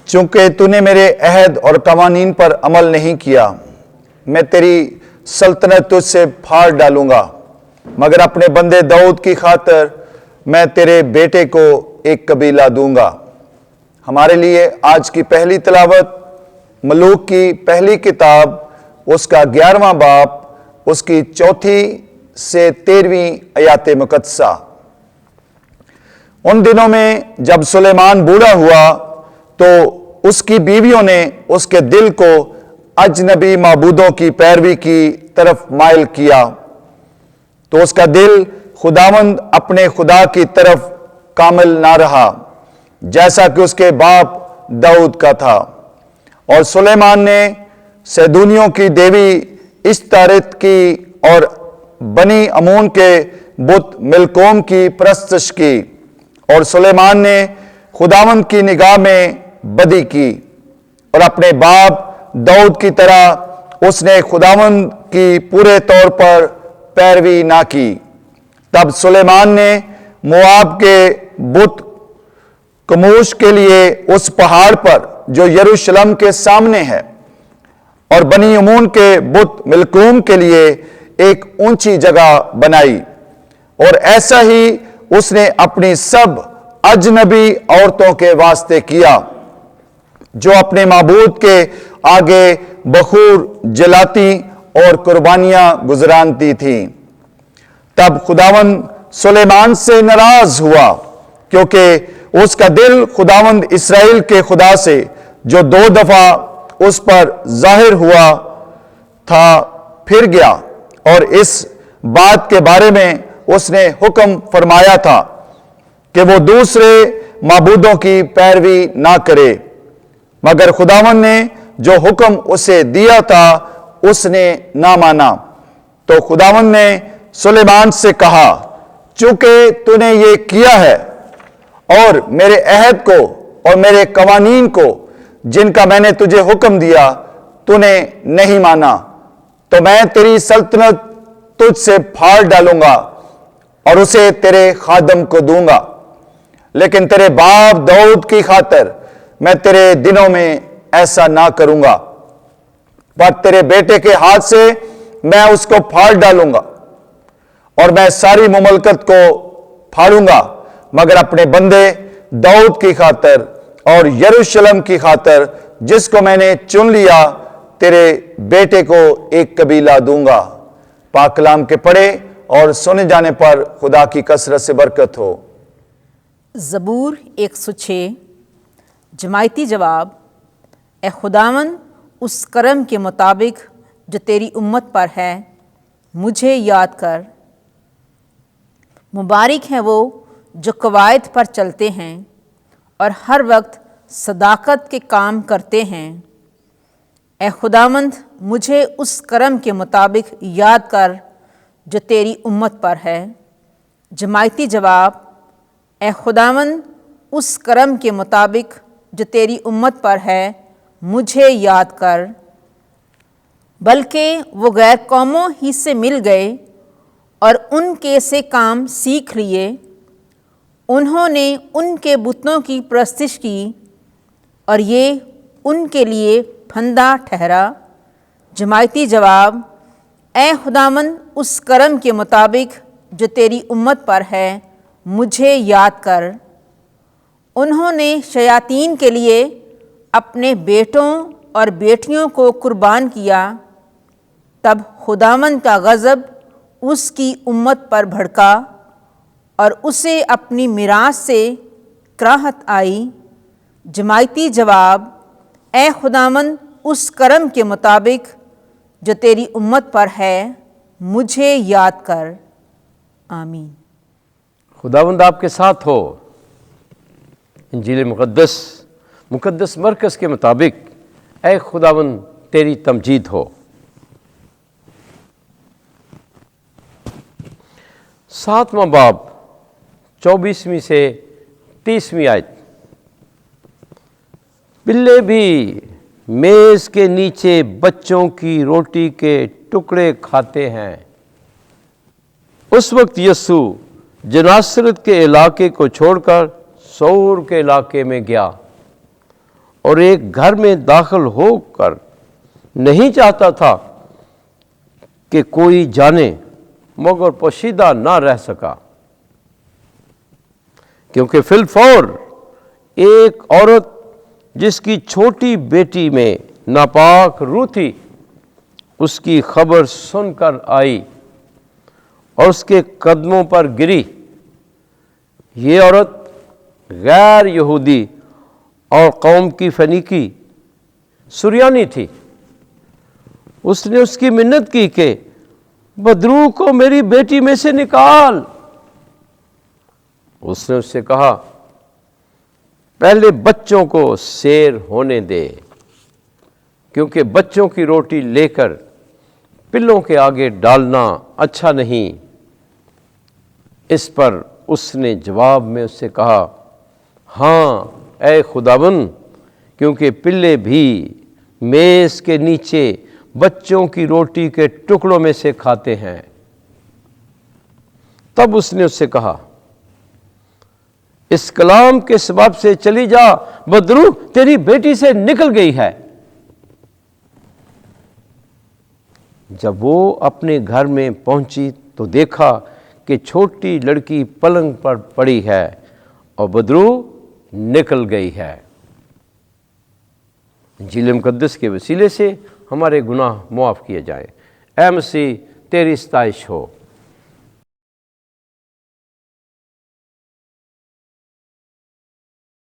چونکہ تو نے میرے عہد اور قوانین پر عمل نہیں کیا، میں تیری سلطنت تجھ سے پھاڑ ڈالوں گا، مگر اپنے بندے داؤد کی خاطر میں تیرے بیٹے کو ایک قبیلہ دوں گا۔ ہمارے لیے آج کی پہلی تلاوت ملوک کی پہلی کتاب، اس کا 11واں باب، اس کی 4 سے 13 آیات مقدسہ۔ ان دنوں میں جب سلیمان بوڑھا ہوا تو اس کی بیویوں نے اس کے دل کو اجنبی معبودوں کی پیروی کی طرف مائل کیا، تو اس کا دل خداوند اپنے خدا کی طرف کامل نہ رہا، جیسا کہ اس کے باپ داؤد کا تھا۔ اور سلیمان نے سیدونیوں کی دیوی اشتارت کی اور بنی امون کے بت ملکوم کی پرستش کی، اور سلیمان نے خداوند کی نگاہ میں بدی کی، اور اپنے باپ داؤد کی طرح اس نے خداوند کی پورے طور پر پیروی نہ کی۔ تب سلیمان نے مواب کے بت کموش کے لیے اس پہاڑ پر جو یروشلم کے سامنے ہے، اور بنی امون کے بت ملکوم کے لیے ایک اونچی جگہ بنائی، اور ایسا ہی اس نے اپنی سب اجنبی عورتوں کے واسطے کیا جو اپنے معبود کے آگے بخور جلاتی اور قربانیاں گزرانتی تھیں۔ تب خداوند سلیمان سے ناراض ہوا، کیونکہ اس کا دل خداوند اسرائیل کے خدا سے جو 2 دفعہ اس پر ظاہر ہوا تھا پھر گیا، اور اس بات کے بارے میں اس نے حکم فرمایا تھا کہ وہ دوسرے معبودوں کی پیروی نہ کرے، مگر خداوند نے جو حکم اسے دیا تھا اس نے نہ مانا۔ تو خداوند نے سلیمان سے کہا، چونکہ تو نے یہ کیا ہے اور میرے عہد کو اور میرے قوانین کو جن کا میں نے تجھے حکم دیا تو نے نہیں مانا، تو میں تیری سلطنت تجھ سے پھاڑ ڈالوں گا اور اسے تیرے خادم کو دوں گا، لیکن تیرے باپ داؤد کی خاطر میں تیرے دنوں میں ایسا نہ کروں گا، پر تیرے بیٹے کے ہاتھ سے میں اس کو پھاڑ ڈالوں گا، اور میں ساری مملکت کو پھاڑوں گا، مگر اپنے بندے داؤد کی خاطر اور یروشلم کی خاطر جس کو میں نے چن لیا تیرے بیٹے کو ایک قبیلہ دوں گا۔ پاک کلام کے پڑھے اور سنے جانے پر خدا کی کثرت سے برکت ہو۔ زبور 106۔ جماعتی جواب: اے خداوند، اس کرم کے مطابق جو تیری امت پر ہے مجھے یاد کر۔ مبارک ہیں وہ جو قواعد پر چلتے ہیں اور ہر وقت صداقت کے کام کرتے ہیں۔ اے خداوند، مجھے اس کرم کے مطابق یاد کر جو تیری امت پر ہے۔ جماعتی جواب: اے خداوند، اس کرم کے مطابق جو تیری امت پر ہے مجھے یاد کر۔ بلکہ وہ غیر قوموں ہی سے مل گئے اور ان کے سے کام سیکھ لیے، انہوں نے ان کے بتوں کی پرستش کی اور یہ ان کے لیے پھندا ٹھہرا۔ جماعتی جواب: اے خداوند، اس کرم کے مطابق جو تیری امت پر ہے مجھے یاد کر۔ انہوں نے شیاطین کے لیے اپنے بیٹوں اور بیٹیوں کو قربان کیا، تب خداوند کا غضب اس کی امت پر بھڑکا اور اسے اپنی میراث سے کراہت آئی۔ جماعتی جواب: اے خداوند، اس کرم کے مطابق جو تیری امت پر ہے مجھے یاد کر۔ آمین۔ خداوند آپ کے ساتھ ہو۔ انجیل مقدس مرکز کے مطابق اے خداوند تیری تمجید ہو۔ 7واں باب 24ویں سے 30ویں آیت۔ بلے بھی میز کے نیچے بچوں کی روٹی کے ٹکڑے کھاتے ہیں۔ اس وقت یسوع ناصرت کے علاقے کو چھوڑ کر سور کے علاقے میں گیا اور ایک گھر میں داخل ہو کر نہیں چاہتا تھا کہ کوئی جانے، مگر پوشیدہ نہ رہ سکا، کیونکہ فی الفور ایک عورت جس کی چھوٹی بیٹی میں ناپاک روح تھی اس کی خبر سن کر آئی اور اس کے قدموں پر گری۔ یہ عورت غیر یہودی اور قوم کی فنیکی سریانی تھی۔ اس نے اس کی منت کی کہ بدرو کو میری بیٹی میں سے نکال۔ اس نے اس سے کہا پہلے بچوں کو سیر ہونے دے، کیونکہ بچوں کی روٹی لے کر پلوں کے آگے ڈالنا اچھا نہیں۔ اس پر اس نے جواب میں اس سے کہا ہاں اے خداوند، کیونکہ پلے بھی میز کے نیچے بچوں کی روٹی کے ٹکڑوں میں سے کھاتے ہیں۔ تب اس نے اس سے کہا اس کلام کے سبب سے چلی جا، بدرو تیری بیٹی سے نکل گئی ہے۔ جب وہ اپنے گھر میں پہنچی تو دیکھا کہ چھوٹی لڑکی پلنگ پر پڑی ہے اور بدرو نکل گئی ہے۔ انجیل مقدس کے وسیلے سے ہمارے گناہ معاف کیے جائیں۔ اے مسیح تیری ستائش ہو۔